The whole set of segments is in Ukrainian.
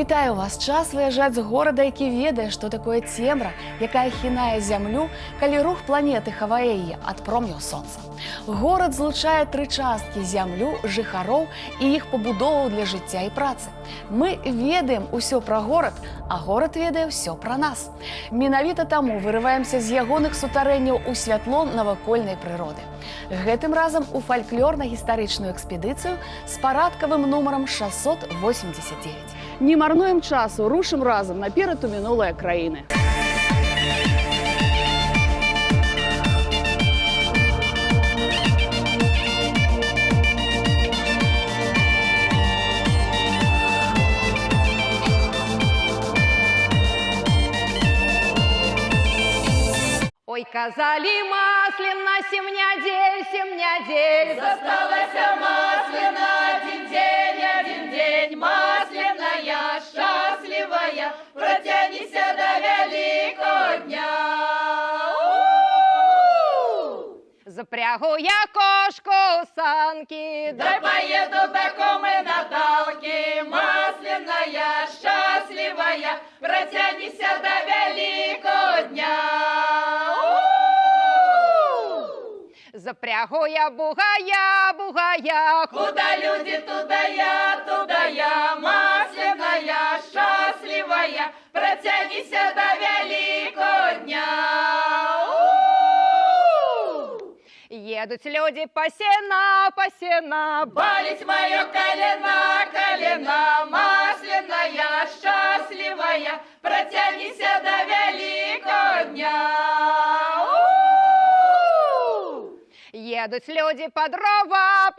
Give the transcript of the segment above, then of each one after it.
Вітаю вас! Час выязджаць з горада, які ведае, што такое цемра, якая хінае зямлю, калі рух планеты хавае яе ад промняў сонца. Горад злучае тры часткі: зямлю, жыхароў і іх пабудоваў для жыцця і працы. Мы ведаем усё пра горад, а горад ведае ўсё пра нас. Менавіта таму вырываемся з ягоных сутарэнняў у святло навакольнай прыроды. Гэтым разам у фальклорна-гістарычную экспедыцыю з парадкавым нумарам 689. Не марнуем часу, рушым разам наперад у мінулыя краіны. Ой, казали маслина, семнядень, засталася маслина, один день, масляная, счастливая, протянися до Великодня. Запрягу я кошку у санки, дай поеду до кумы Наталки, масляная, счастливая, протянися до Великодня. Запрягу я бугая, куда люди, туда я, масляная, счастливая, протянися до Великодня. Едут люди по сена, болить мое колено, масляная, счастливая, протянися до Великодня. Едут люди по дрова,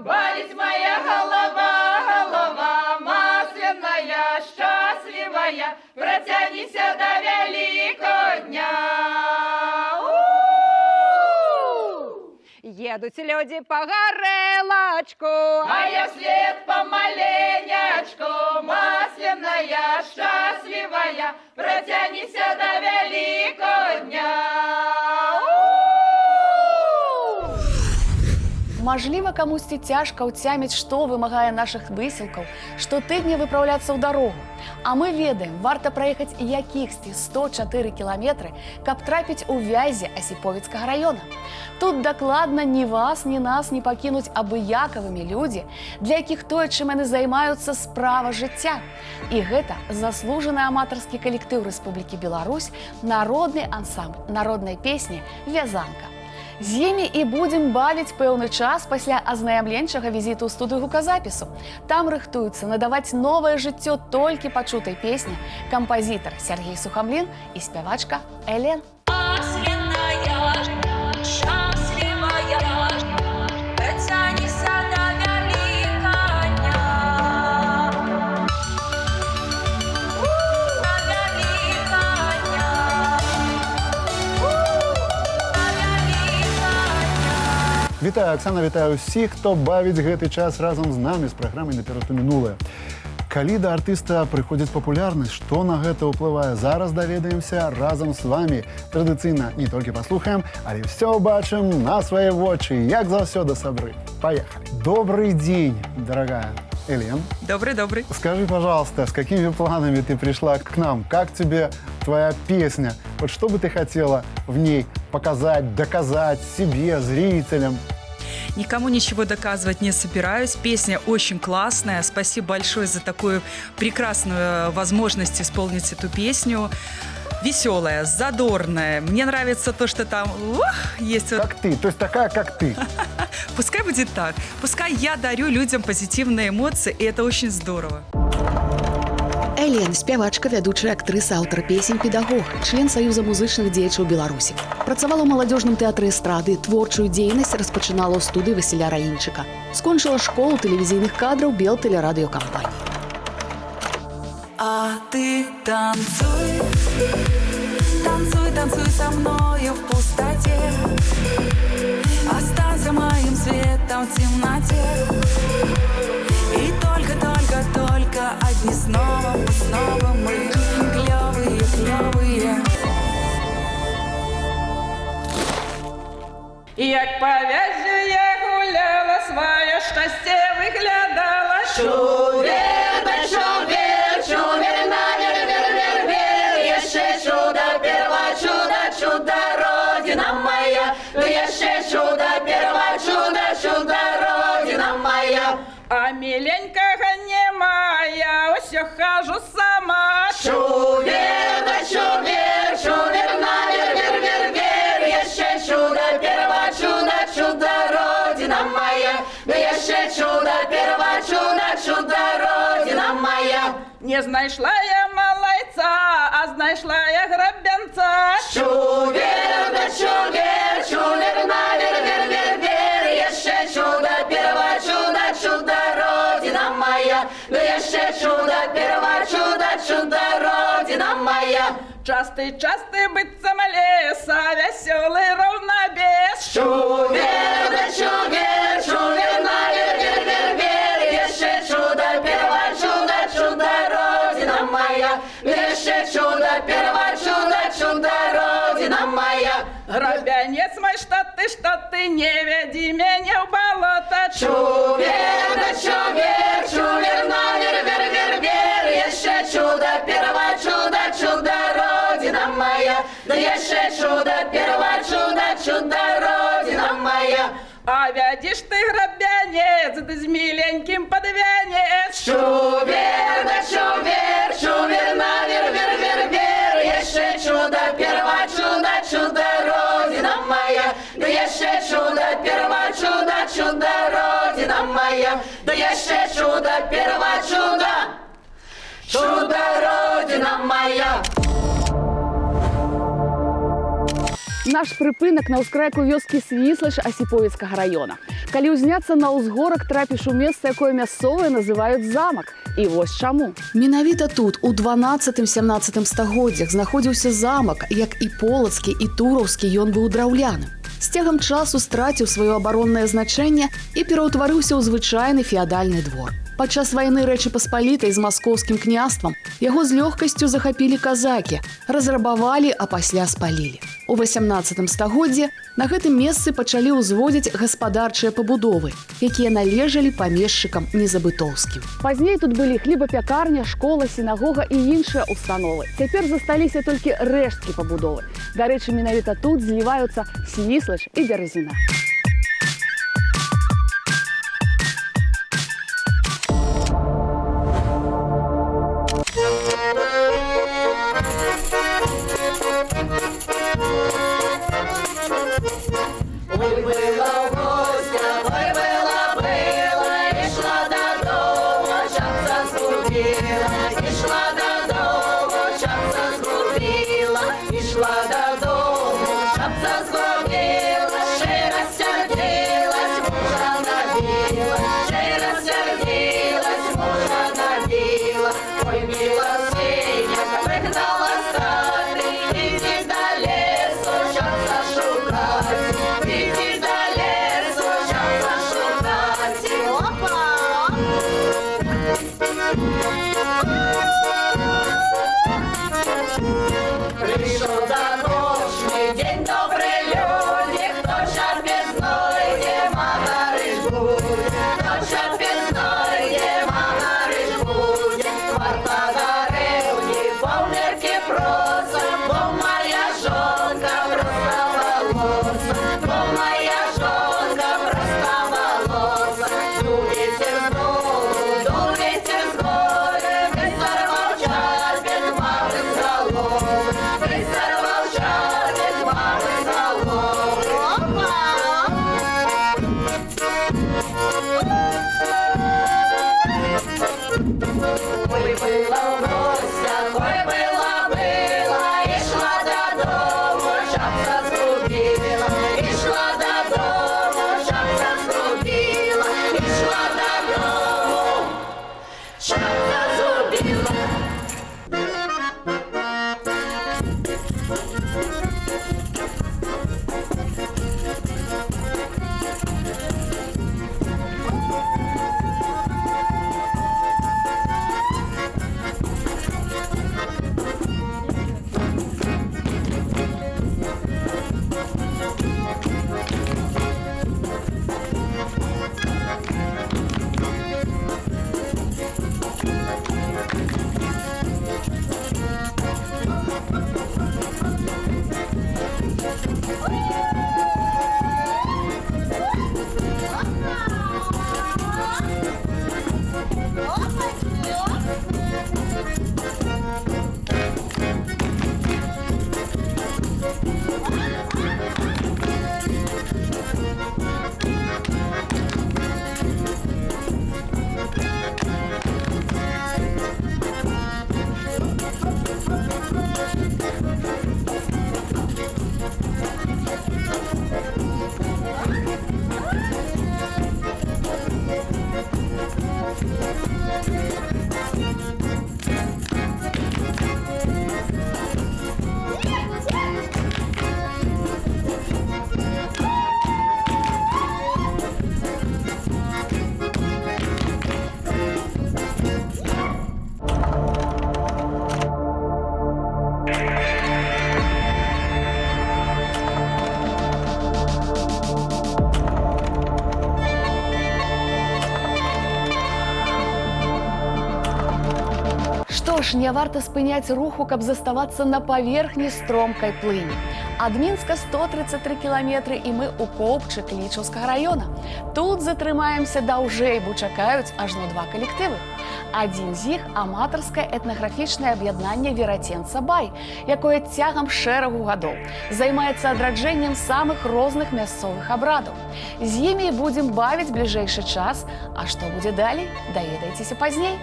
болить моя голова, масляная, счастливая, протянися до Великодня. Едут люди по горелочку, а я вслед помаленечку, масляная, счастливая, протянися до Великодня. Мажліва, камусьці цяжка ўцяміць, што вымагае нашых высілкаў, штотыдня выпраўляцца ў дарогу. А мы ведаем, варта праехаць якіхсьці 104 кіламетры, каб трапіць у Вязі Асіповіцкага раёна. Тут дакладна ні вас, ні нас не пакінуць абыякавымі людзі, для якіх тое, чым яны займаюцца, справа жыцця. І гэта заслужаны аматарскі калектыў Рэспублікі Беларусь, народны ансамбль народнай песні «Вязанка». З імі і будзем бавіць пэўны час пасля азнаямленчага візіту ў студыю гуказапісу. Там рыхтуюцца надаваць новае жыццё толькі пачутай песні кампазітар Сергей Сухамлін і спявачка Элен. Вітаю, Оксана, вітаю ўсіх, хто бавіць гэты час разам з намі з праграмай «Наперад у мінулае». Калі да артыста прыходзіць папулярнасць, што на гэта ўплывае, зараз даведаемся разам з вамі. Традыцыйна не толькі паслухаем, але ўсё бачым на свае вочы, як заўсёды, сабры. Поехали. Добрый день, дорогая Элен. Добрый. Скажи, пожалуйста, с какими планами ты пришла к нам? Как тебе твоя песня? Вот что бы ты хотела в ней показать, доказать себе, зрителям? Никому ничего доказывать не собираюсь. Песня очень классная. Спасибо большое за такую прекрасную возможность исполнить эту песню. Веселая, задорная. Мне нравится то, что там есть... Как ты, то есть такая, как ты. Пускай будет так. Пускай я дарю людям позитивные эмоции, и это очень здорово. Элен – спявачка, вядучая актрыса, аўтар песень, педагог, член Саюза музычных дзеячаў Беларусі. Працавала ў маладзёжным тэатры эстрады, творчую дзейнасць распачынала ў студыі Васіля Раінчыка. Скончыла школу тэлевізійных кадраў Белтэлерадыёкампаніі. А ты танцуй, танцуй, танцуй со мною в пустоте. Останься моим светом в темноте. И только одни снова мы клёвые. Як по Вязю я гуляла, своє щастя виглядала. Чувствую, А миленького немая, все хожу сама. Чувер, да чувер, чувер, навер, вер, вер, вер, еще чудо, перво чудо, чудо, родина моя, да еще чудо, перво чудо, чудо, родина моя. Не знайшла я малайца, а знайшла я грабенца. Чувер, да чувер, чувер, навер, вер, вер, вер, еще чудо, перво чудо, чудо, родина моя, да еще чудо, перво чудо, чудо, родина моя. Частый быться леса, веселый равнобес. Чувер, да чувер, чувер, навер, вер, вер, вер, еще чудо, перво чудо, чудо, родина моя, еще чудо, перво чудо, чудо, родина моя. Грабянец мой, что ты, не веди меня в болото. Чувер, да чувер, чувер, навер, вер, вер, вер, еще чудо, перво чудо, чудо, родина моя, да еще чудо, перво чудо, чудо, родина моя. А видишь ты, грабянец, да с миленьким подвянец. Чувер, да чувер, чувер, навер, вер, вер, вер, еще чудо, перво чудо, чудо, родина моя, да еще чудо, перво чудо, чудо, родина моя, да еще чудо, перво чудо, чудо, родина моя. Наш прыпынак на ўскрайку вёскі Свіслач Асіповіцкага раёна. Калі ўзняцца на ўзгорак, трапіш у месца, якое мясцовыя называюць замак. І вось чаму. Менавіта тут у 12-17 стагоддзях знаходзіўся замак, як і полацкі, і тураўскі ён быў драўляным. З цягам часу страціў сваё абароннае значэнне і пераўтварыўся ў звычайны феадальны двор. Падчас вайны Рэчы Паспалітай з маскоўскім княствам яго з лёгкасцю захапілі казакі, разрабавалі, а пасля спалілі. У 18 стагоддзі на гэтым месцы пачалі ўзводзіць гаспадарчыя пабудовы, якія належалі памешчыкам незабытоўскім. Пазней тут былі хлебапякарня, школа, сінагога і іншыя установы. Цяпер засталіся толькі рэшткі пабудовы. Дарэчы, менавіта тут зліваюцца Свіслач і Бярэзіна. Ой, была гостя, ой, была, и шла додому, чапца згубила, и шла додому, чапца згубила, и шла додому, чапца згубила, ще рассердилась, мужа набила, ще рассердилась, мужа набила, ой, мила свинья, вигнала з хати, іди до лесу, чапца шукать. Иди до лесу, чапца шукать. Опа! Што ж, не варта спыняць руху, каб заставацца на паверхні стромкай плыні. Ад Мінска 133 кіламетры і мы ў Коўбчык Лічаўскага раёна. Тут затрымаемся даўжэй, бо чакаюць ажно 2 калектывы. Адзін з іх аматарскае этнаграфічнае аб'яднанне «Вераценца Бай», якое цягам шэрагу гадоў займаецца адраджэннем самых розных мясцовых абрадаў. З імі будзем бавіць бліжэйшы час, а што будзе далей, даведайцеся пазней.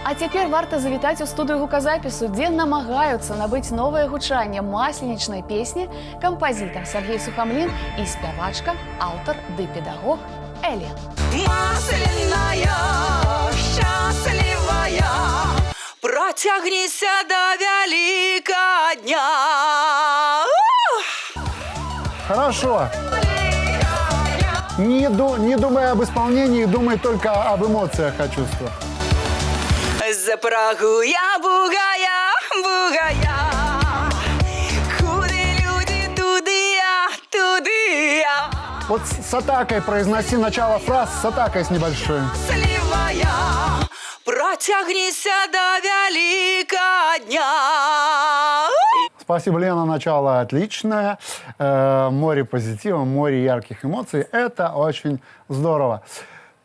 А цяпер варта завітаць у студыю гуказапісу, дзе намагаюцца набыць новае гучанне масленічнай песні кампазітар Сергей Сухамлін і спявачка, аўтар ды педагог Элен. Масляная, счастлівая, процягніся до Великодня. Хорошо. Не думай об исполнении, думай только об эмоциях, о чувствах. Запрагу я бугая, бугая, куди люди, туди я. Вот с атакой произноси начало фраз, с атакой с небольшой. Сливая, протягнися до Великодня. Спасибо, Лена, начало отличное. Море позитива, море ярких эмоций. Это очень здорово.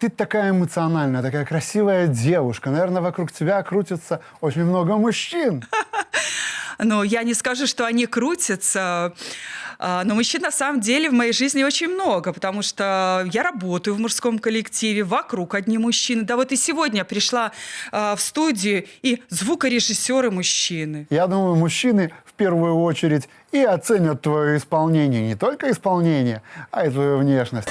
Ты такая эмоциональная, такая красивая девушка. Наверное, вокруг тебя крутится очень много мужчин. Но я не скажу, что они крутятся. Но мужчин на самом деле в моей жизни очень много, потому что я работаю в мужском коллективе, вокруг одни мужчины. Да вот и сегодня пришла в студию, и звукорежиссеры мужчины. Я думаю, мужчины в первую очередь и оценят твое исполнение. Не только исполнение, а и твою внешность.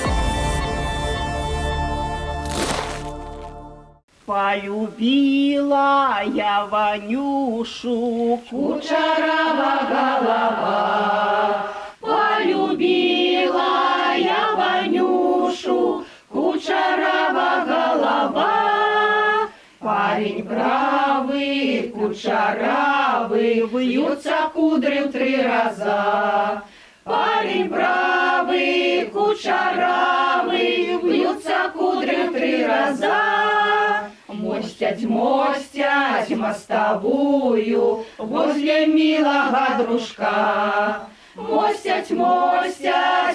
Полюбила я Ванюшу, кучерава голова. Полюбила я Ванюшу, кучерава голова. Парень бравый, кучеравый, вьются кудри в 3 раза. Парень бравый, кучеравый, вьются кудри в 3 раза. Мостять мостовую возле милого дружка. Мостять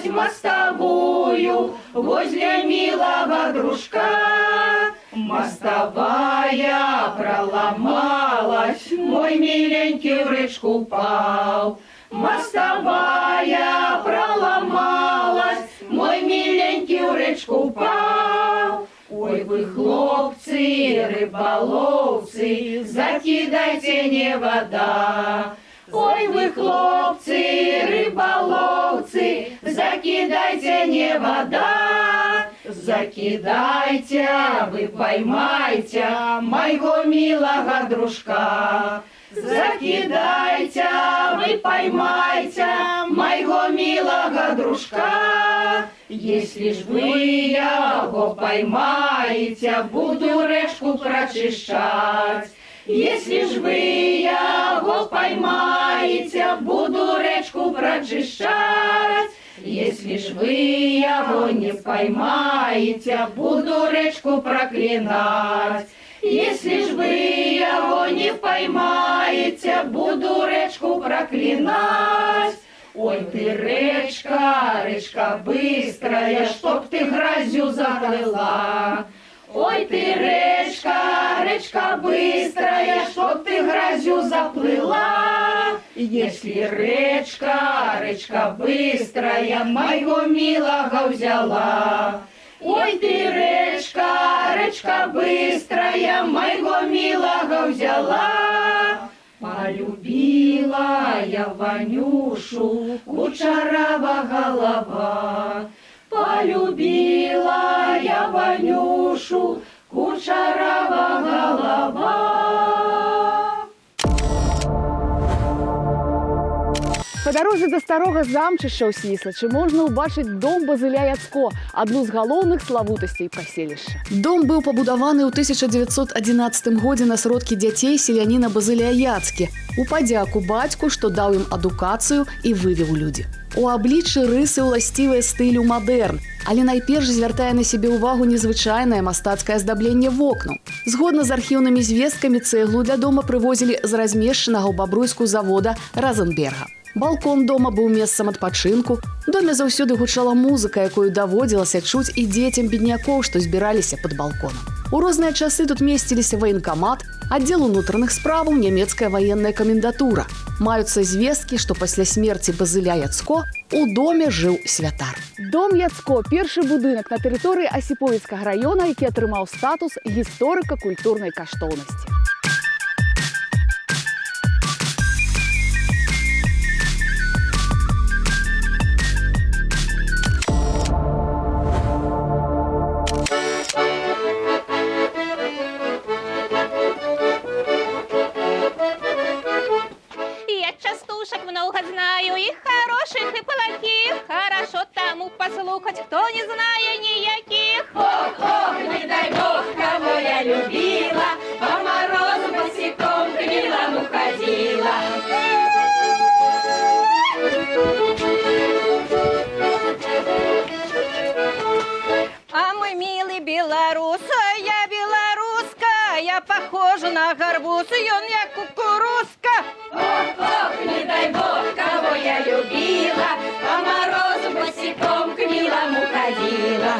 мостовую возле милого дружка. Мостовая проломалась, мой миленький в речку упал. Мостовая проломалась, мой миленький в речку упал. Ой, вы, хлопцы, рыболовцы, закидайте не вода. Ой, вы, хлопцы, рыболовцы, закидайте не вода. Закидайте, вы поймайте моего милого дружка. Закидайте, вы поймайте моего милого дружка. Если ж вы его поймаете, буду речку прочищать. Если ж вы его поймаете, буду речку прочищать. Если ж вы его не поймаете, буду речку проклинать. Если ж вы его не поймаете, буду речку проклинать. Ой, ты, речка, речка быстрая, чтоб ты грязью заплыла. Ой, ты, речка, речка быстрая, чтоб ты грязью заплыла. Если речка, речка быстрая, моего милого взяла. Ой, ты, речка, речка быстрая, моего милого взяла. Полюбила я Ванюшу, кучерава голова. Полюбила я Ванюшу, кучерава дарозе да старога замчышча ў Свіслачы можна ўбачыць дом Базыля Яцко, адну з галоўных славутасцей паселішча. Дом быў пабудаваны ў 1911 годзе на сродкі дзяцей селяніна Базыля Яцкі у падзяку бацьку, што даў ім адукацыю і вывеў людзі. У абліччы рысы ўласцівыя стылю мадэрн, але найперш звяртае на сябе ўвагу незвычайнае мастацкае аздабленне вокнаў. Згодна з архіўнымі звесткамі, цэглу для дома прывозілі з размешчанага ў Бабруйску завода Разенберга. Балкон дома быў месцам адпачынку. Доме заўсёды гучала музыка, якую даводзілася чуць і дзецям беднякоў, што збіраліся пад балконам. У розныя часы тут месціліся ваенкамат, аддзел унутраных справаў, нямецкая ваенная камендатура. Маюцца звесткі, што пасля смерці Базыля Яцко у доме жыў святар. Дом Яцко – першы будынак на тэрыторыі Асіповіцкага раёна, які атрымаў статус гісторыка-культурнай каштоўнасці. Много знаю и хороших, и плохих. Хорошо тому послухать, кто не знает никаких. Ох, ох, не дай бог, кого я любила, по морозу босиком к милому ходила. А мой милый белорус, я белорусская, похожа на горбуз, и он я кукурузка. Ох, ох, не дай бог, кого я любила, по морозу босиком к милому ходила.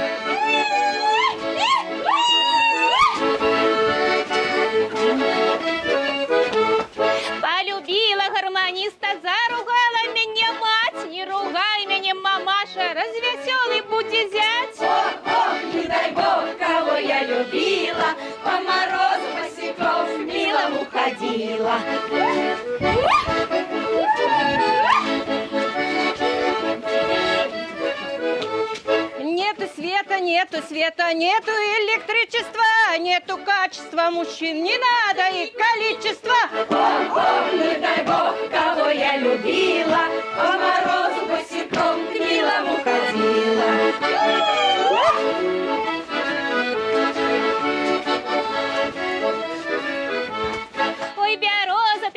Полюбила гармониста, заругала меня мать. Не ругай меня, мамаша, развеселый будь и зять. Ох, ох, не дай бог, кого я любила, по морозу босиком к милому ходила. Нету света, нету электричества, нету качества мужчин, не надо и количества. Ох, ох, не дай бог, кого я любила, по морозу босиком к милому ходила. Ой, Бероза,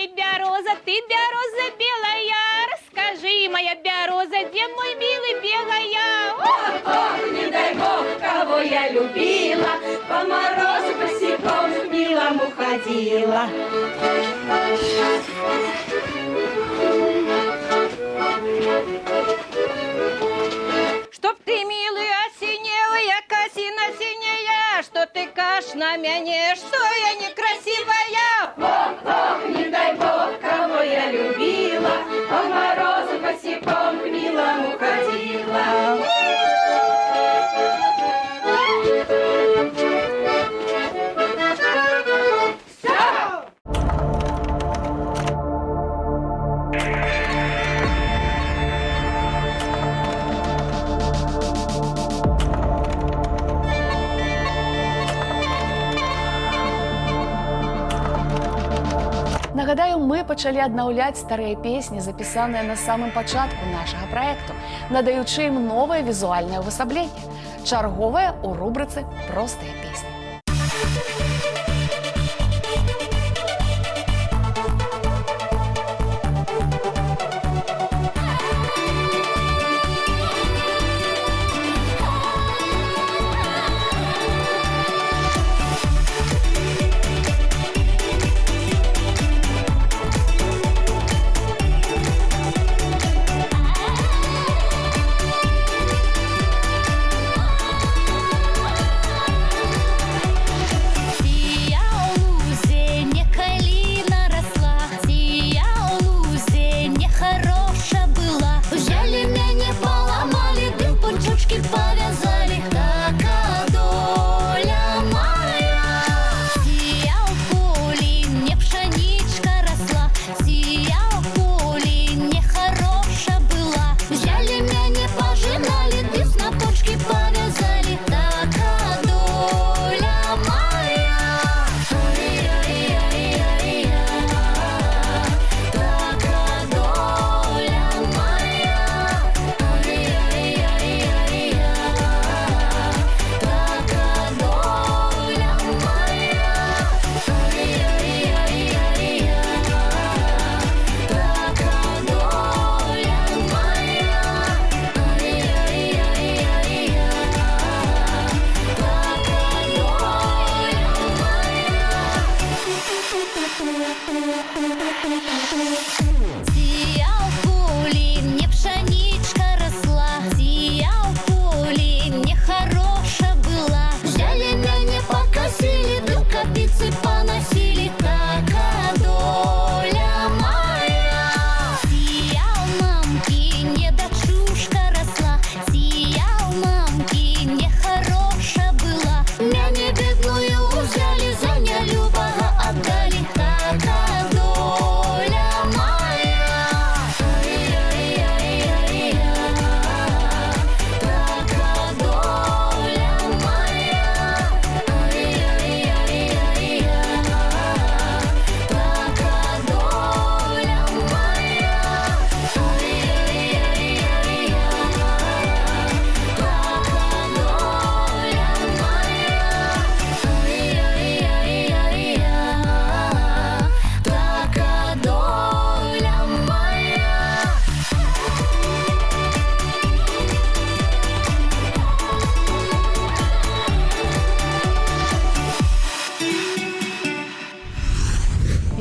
ты Бероза белая, расскажи, моя Бероза, где мой милый бегая? Ох, ох, не дай бог, кого я любила, по морозу босиком к милому ходила. Чтоб ты, милый, осинелая, косина синяя, что ты каш на мяне, что я некрасивая. Ох, ох, не дай бог, кого я любила, по морозу босиком к милому ходила. Нагадаю, мы пачалі аднаўляць старыя песні, запісаныя на самым пачатку нашага праекту, надаючы ім новае візуальнае ўвасабленне. Чарговае ў рубрыцы «Простыя песні».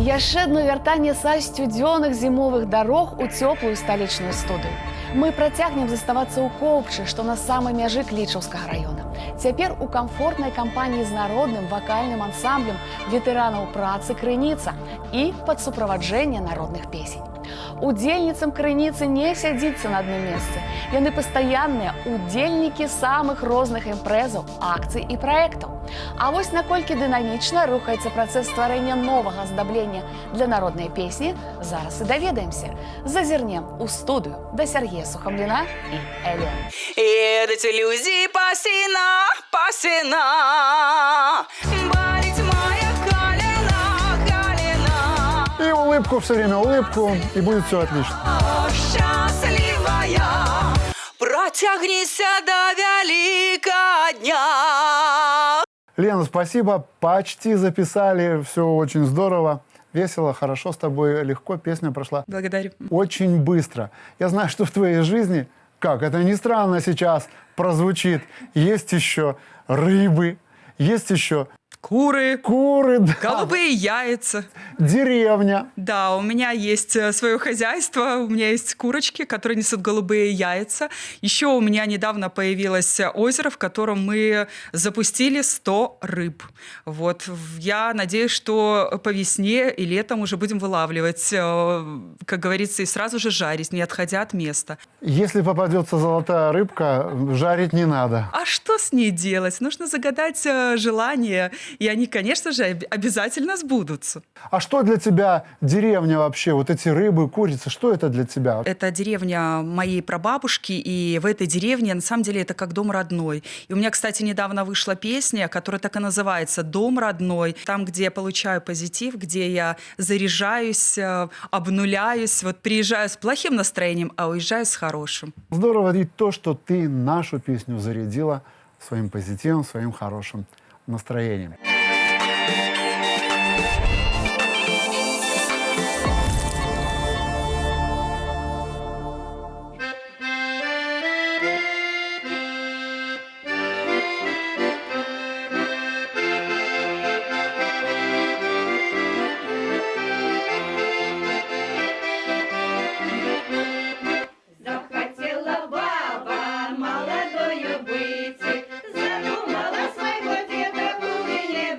Яшчэ адно вяртанне са сцюдзёных зімовых дарог у цёплую сталічную студыю. Мы працягнем заставацца ў Коўбчы, што на самай мяжы Клічаўскага раёна. Цяпер у камфортнай кампаніі з народным вакальным ансамблем ветэранаў працы «Крыніца» і пад суправаджэнне народных песень. Удзельніцам «Крыніцы» не сядзіцца на адным месцы. Яны пастаянныя удзельнікі самых розных імпрэзаў, акцый і праектаў. А вось наколькі дынамічна рухаецца працэс стварэння новага аздаблення для народнай песні, зараз і даведаемся. Зазірнем у студыю да Сергея Сухамліна і Элен. Едут иллюзии пасина, пасина. Болит моя колено, колено. И улыбку, все время улыбку, и будет все отлично. О, счастливая, протягнися до великого дня. Лена, спасибо, почти записали, все очень здорово, весело, хорошо с тобой, легко, песня прошла. Благодарю. Очень быстро. Я знаю, что в твоей жизни, как это ни странно сейчас прозвучит, есть еще рыбы, есть еще Куры, куры, да, голубые яйца. деревня. Да, у меня есть свое хозяйство, у меня есть курочки, которые несут голубые яйца. Еще у меня недавно появилось озеро, в котором мы запустили 100 рыб. Вот. Я надеюсь, что по весне и летом уже будем вылавливать, как говорится, и сразу же жарить, не отходя от места. Если попадется золотая рыбка, жарить не надо. А что с ней делать? Нужно загадать желание, и они, конечно же, обязательно сбудутся. А что для тебя деревня вообще? Вот эти рыбы, курицы, что это для тебя? Это деревня моей прабабушки, и в этой деревне, на самом деле, это как дом родной. И у меня, кстати, недавно вышла песня, которая так и называется «Дом родной». Там, где я получаю позитив, где я заряжаюсь, обнуляюсь, вот приезжаю с плохим настроением, а уезжаю с хорошим. Здорово и то, что ты нашу песню зарядила своим позитивом, своим хорошим настроением. Захотела баба молодою быть, задумала своего деда не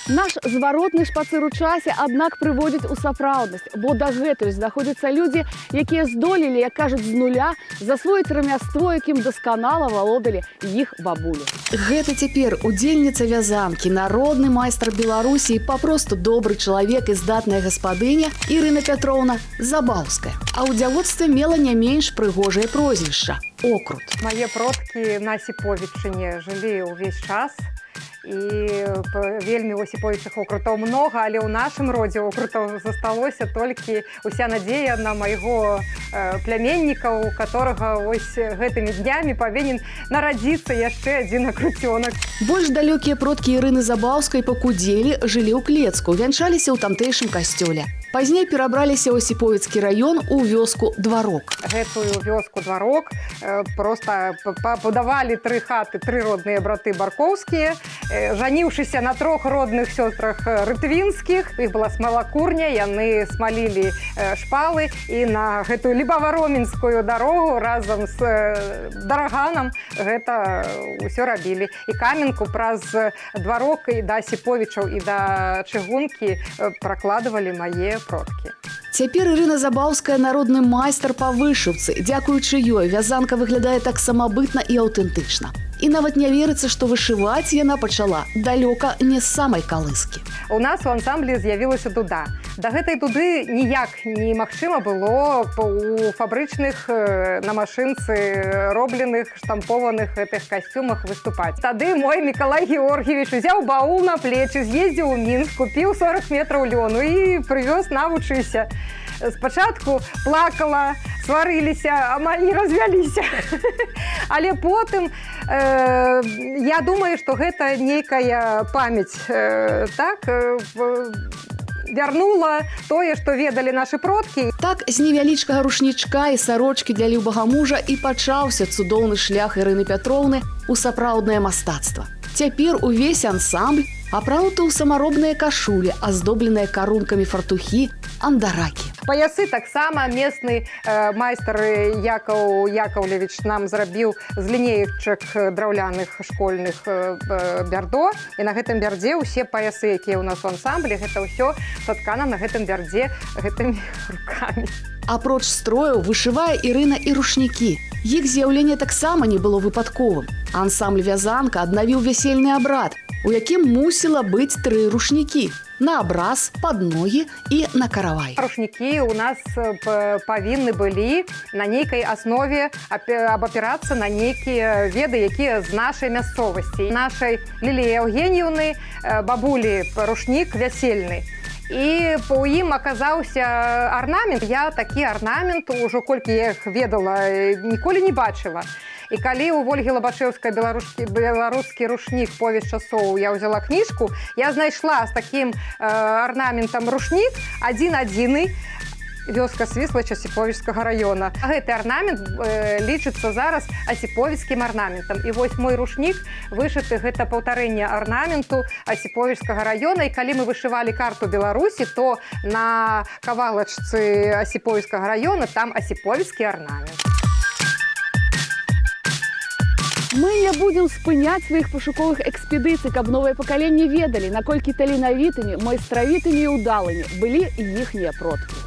Наш зваротны шпацыр у часе, аднак прыводзіць у сапраўднасць, бо дагэтуль знаходзяцца людзі, якія здолелі, як кажуць, з нуля засвоіць рамяство, якім дасканала валодалі іх бабулі. Гэта цяпер удзельніца вязанкі, народны майстар Беларусі і папросту добры чалавек і здатная гаспадыня Ірына Пятроўна Забаўская. А ў дзявоцтве мела не менш прыгожае прозвішча – Окрут. Мае продкі на Сіповічыне жылі ўвесь час. І вельмі ў Осіповічах окрутаў многа, але ў нашым родзе окрутаў засталося толькі уся надзея на майго пляменніка, у которага ось гэтымі днямі павінен нарадзіцца яшчэ адзін акруцёнак. Больш далёкія продкі Ірыны Забаўскай пакудзелі, жылі ў Клецку, вянчаліся ў тамтэйшым касцёле. Пазней перабраліся ў Осіповіцкі раён у вёску Дварок. Гэтую вёску Дварок проста пабудавалі 3 хаты, 3 родныя браты Баркоўскія, жаніўшыся на 3 родных сёстрах Рытвінскіх. Іх была смалакурня, яны смалілі шпалы і на гэтую Лібава-Роменскую дарогу разам з Дараганам гэта ўсё рабілі. І каменку праз Дварок і да Осіповічаў і да Чыгункі пракладывалі мае продкі. Цяпер Ірына Забаўская народны майстар па вышыўцы. Дзякуючы ёй вязанка выглядае так самабытна і аўтэнтычна. І нават не верыцца, што вышываць яна пачала далёка не з самай калыскі. У нас у ансамблі з'явілася дуда. Да гэтай дуды ніяк немагчыма было у фабрычных на машынцы робленых, штампованых гэтых касцюмах выступаць. Тады мой Мікалай Георгіевіч узяў баул на плечы, з'ездзіў у Мінск, купіў 40 метраў лёну і прывёз навучыся. Спачатку плакала, сварыліся, амаль не развяліся. Але потым я думаю, што гэта нейкая памяць так вярнула тое, што ведалі нашы продкі. Так з невялічкага рушнічка і сарочкі для любага мужа і пачаўся цудоўны шлях Ірыны Пятроўны ў сапраўднае мастацтва. Цяпер увесь ансамбль апрануты ў самаробныя кашулі, аздобленыя карункамі фартухі, андаракі. Паясы таксама местны майстар Якаў Яковлевич нам зрабіў з лінеечак драўляных школьных бярдо. І на гэтым бярдзе ўсе паясы, якія ў нас у ансамблі, гэта ўсё саткана на гэтым бярдзе гэтымі рукамі. Апроч строяў вышывае Ірына і рушнікі. Іх з'яўленне таксама не было выпадковым. Ансамбль «Вязанка» аднавіў вясельны абрад, у якім мусіла быць 3 рушнікі – на абраз, пад ногі і на каравай. Рушнікі ў нас павінны былі на нейкай аснове абапірацца на нейкія веды, якія з нашай мясцовасці. Нашай Ліліі Евгеньевны бабулі рушнік вясельны. І у ім аказаўся арнамент. Я такі арнамент, ужо колькі я іх ведала, ніколі не бачыла. І калі у Вольгі Лабашэўскай беларускі рушнік «Повесть часоў» я ўзяла кніжку, я знайшла з такім арнаментам рушнік адзін-адзіны, вёска Свіслача Осіповічскага раёна. Гэты арнамент лічыцца зараз асіповіцкім арнаментам. І вось мой рушнік вышыты, гэта паўтарэнне арнаменту Осіповічскага раёна. І калі мы вышывалі карту Беларусі, то на кавалачцы Осіповічскага раёна там асіповіцкі арнамент. Мы не будзем спыняць сваіх пашуковых экспедыцый, каб новае пакаленне ведалі, наколькі таленавітымі, майстравітымі і ўдалымі былі іхнія продкі.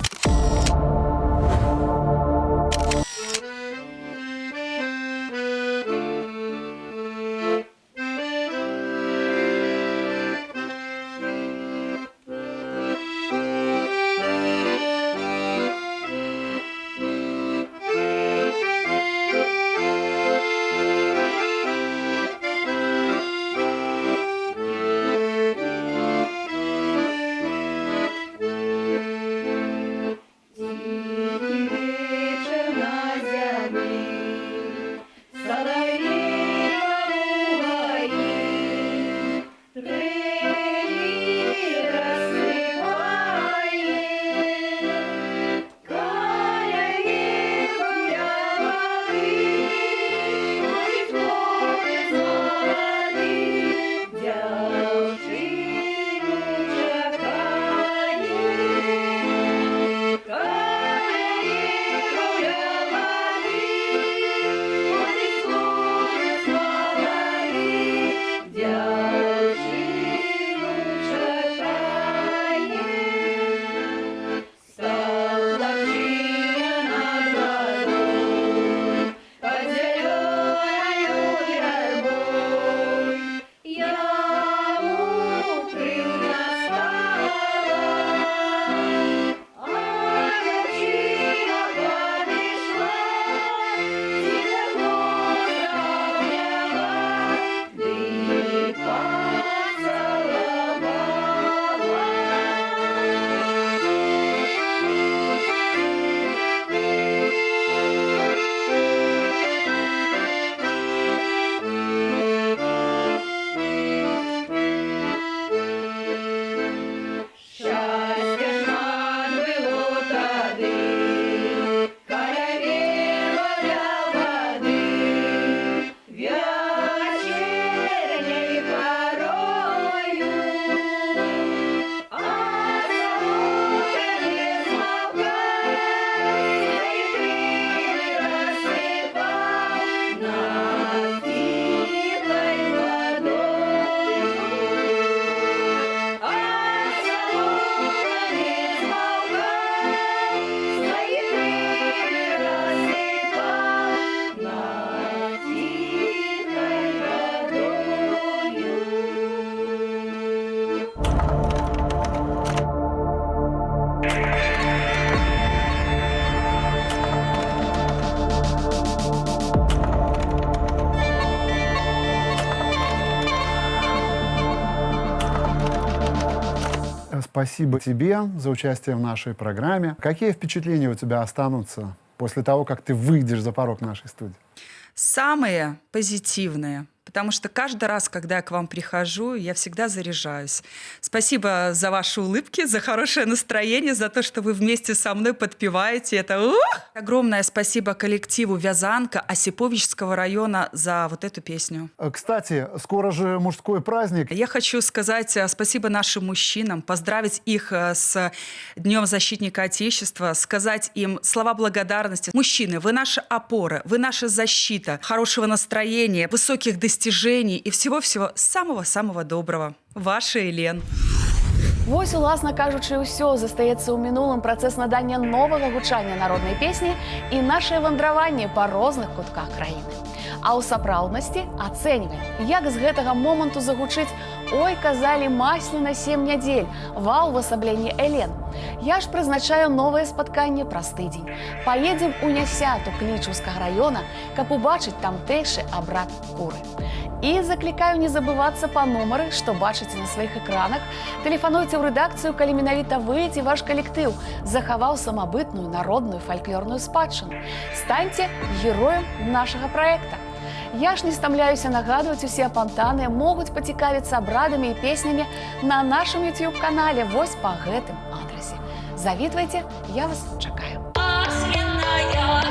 спасибо тебе за участие в нашей программе. Какие впечатления у тебя останутся после того, как ты выйдешь за порог нашей студии? Самые позитивные. Потому что каждый раз, когда я к вам прихожу, я всегда заряжаюсь. Спасибо за ваши улыбки, за хорошее настроение, за то, что вы вместе со мной подпеваете. Это огромное спасибо коллективу «Вязанка» Осиповичского района за вот эту песню. Кстати, скоро же мужской праздник. Я хочу сказать спасибо нашим мужчинам, поздравить их с Днем защитника Отечества, сказать им слова благодарности. Мужчины, вы наши опоры, вы наша защита, хорошего настроения, высоких достижений и всего-всего самого-самого доброго. Ваша Елен. Вось, уласна кажучы, ўсё застаецца ў мінулым працэс надання новага гучання народнай песні і нашае вандраванне па розных кутках краіны. А ў сапраўднасці ацэньваем, як з гэтага моманту загучыць «Ой, казалі, масляна 7 нядзель, ва ўвасабленні Элен». Я ж прызначаю новае спатканне праз тыдзень. Паедзем у Нясяту Клічаўскага района, каб убачыць тамтэйшы абрад куры. І заклікаю не забывацца па нумары, што бачыце на сваіх экранах. Тэлефануйце ў рэдакцыю, калі менавіта вы ці ваш калектыў захаваў самабытную народную фальклорную спадчыну. Станьце героем нашага праекта. Я ж не стамляюся нагадваць, усе апантаныя могуць пацікавіцца абрадамі і песнямі на нашым YouTube-канале вось па гэтым адрасе. Завітвайце, я вас чакаю. Масляная